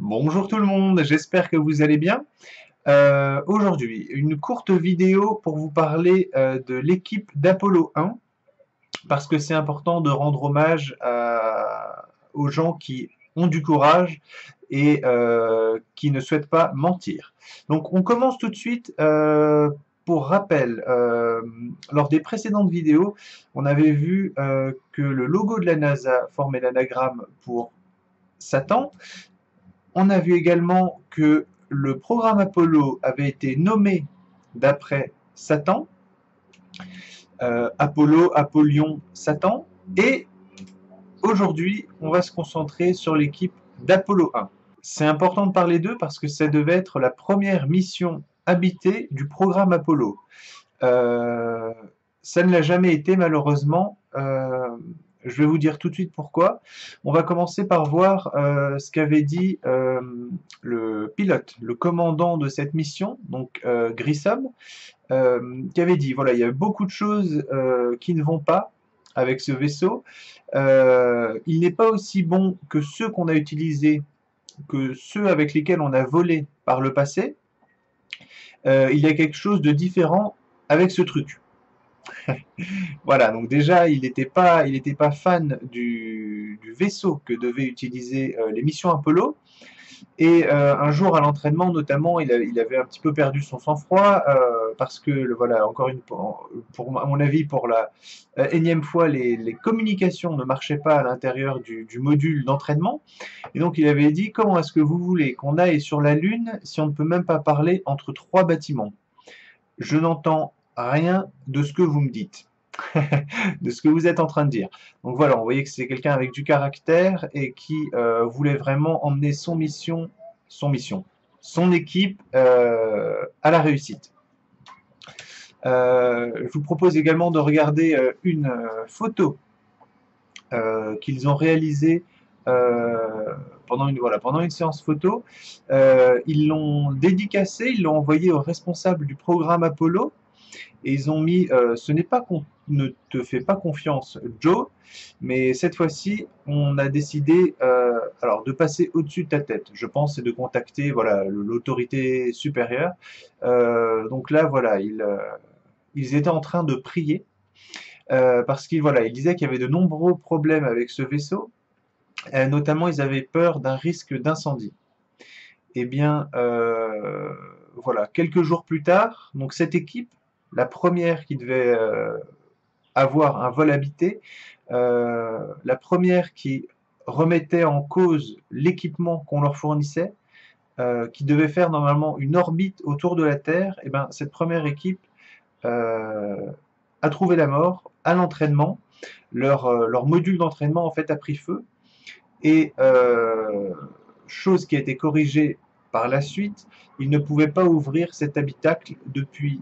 Bonjour tout le monde, j'espère que vous allez bien. Aujourd'hui, une courte vidéo pour vous parler de l'équipe d'Apollo 1, parce que c'est important de rendre hommage aux gens qui ont du courage et qui ne souhaitent pas mentir. Donc on commence tout de suite. Pour rappel, lors des précédentes vidéos, on avait vu que le logo de la NASA formait l'anagramme pour Satan. On a vu également que le programme Apollo avait été nommé d'après Satan, Apollo, Apollyon, Satan, et aujourd'hui, on va se concentrer sur l'équipe d'Apollo 1. C'est important de parler d'eux parce que ça devait être la première mission habitée du programme Apollo. Euh, Ça ne l'a jamais été malheureusement. Je vais vous dire tout de suite pourquoi. On va commencer par voir ce qu'avait dit le pilote, le commandant de cette mission, donc Grissom, qui avait dit, voilà, il y a beaucoup de choses qui ne vont pas avec ce vaisseau. Il n'est pas aussi bon que ceux qu'on a utilisés, que ceux avec lesquels on a volé par le passé. Il y a quelque chose de différent avec ce truc. Voilà, donc déjà, il était pas fan du vaisseau que devaient utiliser les missions Apollo. Et un jour à l'entraînement, notamment, il avait un petit peu perdu son sang-froid parce que, voilà, encore une fois, à mon avis, pour la énième fois, les communications ne marchaient pas à l'intérieur du module d'entraînement. Et donc, il avait dit, comment est-ce que vous voulez qu'on aille sur la Lune si on ne peut même pas parler entre trois bâtiments? Je n'entends rien de ce que vous me dites. De ce que vous êtes en train de dire. Donc voilà, on voyait que c'est quelqu'un avec du caractère et qui voulait vraiment emmener son équipe à la réussite. Je vous propose également de regarder une photo qu'ils ont réalisée pendant une séance photo. Ils l'ont dédicacée, ils l'ont envoyé au responsable du programme Apollo. Et ils ont mis ce n'est pas qu'on ne te fait pas confiance, Joe, mais cette fois-ci, on a décidé alors de passer au-dessus de ta tête. Je pense, et de contacter voilà l'autorité supérieure. Donc là, voilà, ils étaient en train de prier parce qu'ils voilà, ils disaient qu'il y avait de nombreux problèmes avec ce vaisseau. Notamment, ils avaient peur d'un risque d'incendie. Eh bien, voilà, quelques jours plus tard, donc cette équipe, la première qui devait avoir un vol habité, la première qui remettait en cause l'équipement qu'on leur fournissait, qui devait faire normalement une orbite autour de la Terre, et ben cette première équipe a trouvé la mort à l'entraînement. Leur module d'entraînement en fait a pris feu et chose qui a été corrigée par la suite, ils ne pouvaient pas ouvrir cet habitacle depuis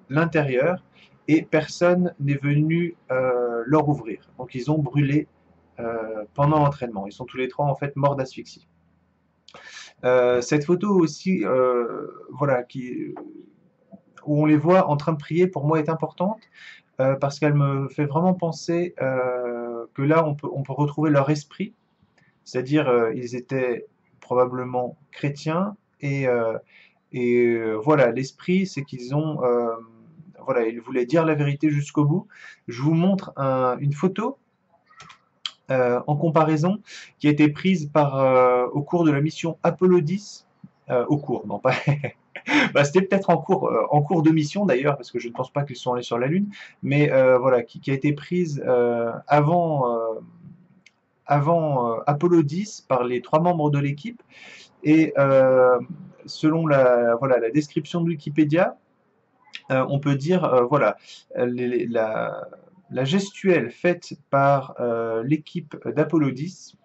l'intérieur et personne n'est venu leur ouvrir. Donc ils ont brûlé pendant l'entraînement. Ils sont tous les trois en fait morts d'asphyxie. Cette photo aussi, voilà, où on les voit en train de prier, pour moi est importante parce qu'elle me fait vraiment penser que là on peut retrouver leur esprit, c'est-à-dire ils étaient probablement chrétiens et voilà, l'esprit c'est qu'ils ont voilà, ils voulaient dire la vérité jusqu'au bout. Je vous montre une photo en comparaison qui a été prise au cours de la mission Apollo 10. Au cours, non pas. Bah, c'était peut-être en cours de mission d'ailleurs, parce que je ne pense pas qu'ils sont allés sur la Lune, mais voilà, qui a été prise avant Apollo 10 par les trois membres de l'équipe. Et selon voilà, la description de Wikipédia, on peut dire, voilà, la gestuelle faite par l'équipe d'Apollo 10.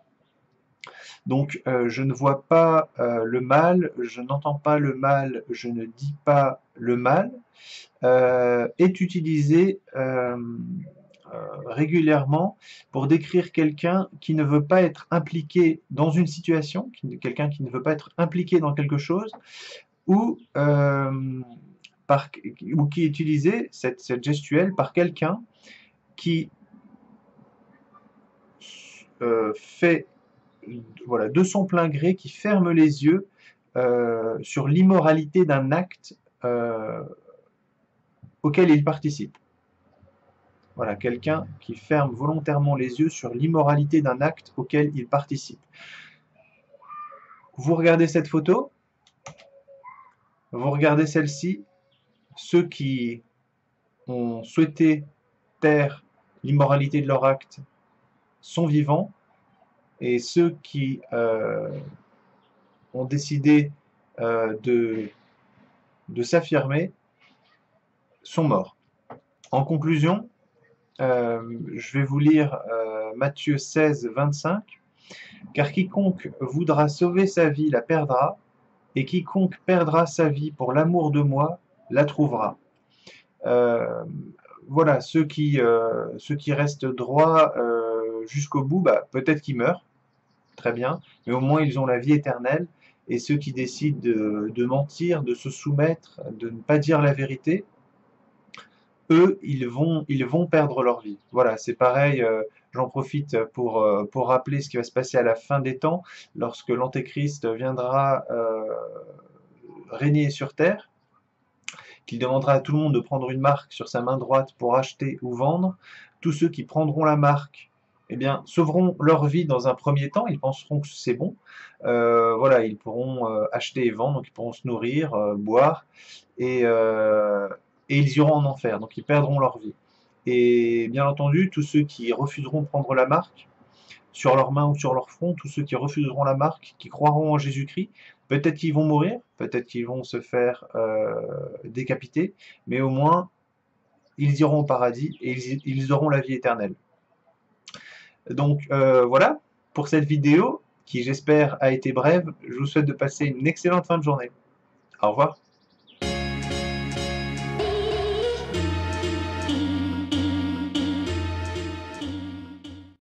Donc, je ne vois pas le mal, je n'entends pas le mal, je ne dis pas le mal, est utilisée régulièrement pour décrire quelqu'un qui ne veut pas être impliqué dans une situation, quelqu'un qui ne veut pas être impliqué dans quelque chose, ou, ou qui est utilisée, cette gestuelle, par quelqu'un qui fait voilà, de son plein gré, qui ferme les yeux sur l'immoralité d'un acte auquel il participe. Voilà, quelqu'un qui ferme volontairement les yeux sur l'immoralité d'un acte auquel il participe. Vous regardez cette photo, vous regardez celle-ci, ceux qui ont souhaité taire l'immoralité de leur acte sont vivants, et ceux qui ont décidé de s'affirmer sont morts. En conclusion, je vais vous lire Matthieu 16, 25. « Car quiconque voudra sauver sa vie la perdra, et quiconque perdra sa vie pour l'amour de moi la trouvera. » Voilà, ceux qui restent droits jusqu'au bout, bah, peut-être qu'ils meurent, très bien, mais au moins ils ont la vie éternelle. Et ceux qui décident de mentir, de se soumettre, de ne pas dire la vérité, eux, ils vont perdre leur vie. Voilà, c'est pareil, j'en profite pour rappeler ce qui va se passer à la fin des temps, lorsque l'Antéchrist viendra régner sur terre, qu'il demandera à tout le monde de prendre une marque sur sa main droite pour acheter ou vendre. Tous ceux qui prendront la marque, eh bien, sauveront leur vie dans un premier temps, ils penseront que c'est bon. Voilà, ils pourront acheter et vendre, donc ils pourront se nourrir, boire, et ils iront en enfer, donc ils perdront leur vie. Et bien entendu, tous ceux qui refuseront de prendre la marque, sur leurs mains ou sur leur front, tous ceux qui refuseront la marque, qui croiront en Jésus-Christ, peut-être qu'ils vont mourir, peut-être qu'ils vont se faire décapiter, mais au moins, ils iront au paradis et ils auront la vie éternelle. Donc voilà, pour cette vidéo, qui j'espère a été brève, je vous souhaite de passer une excellente fin de journée. Au revoir.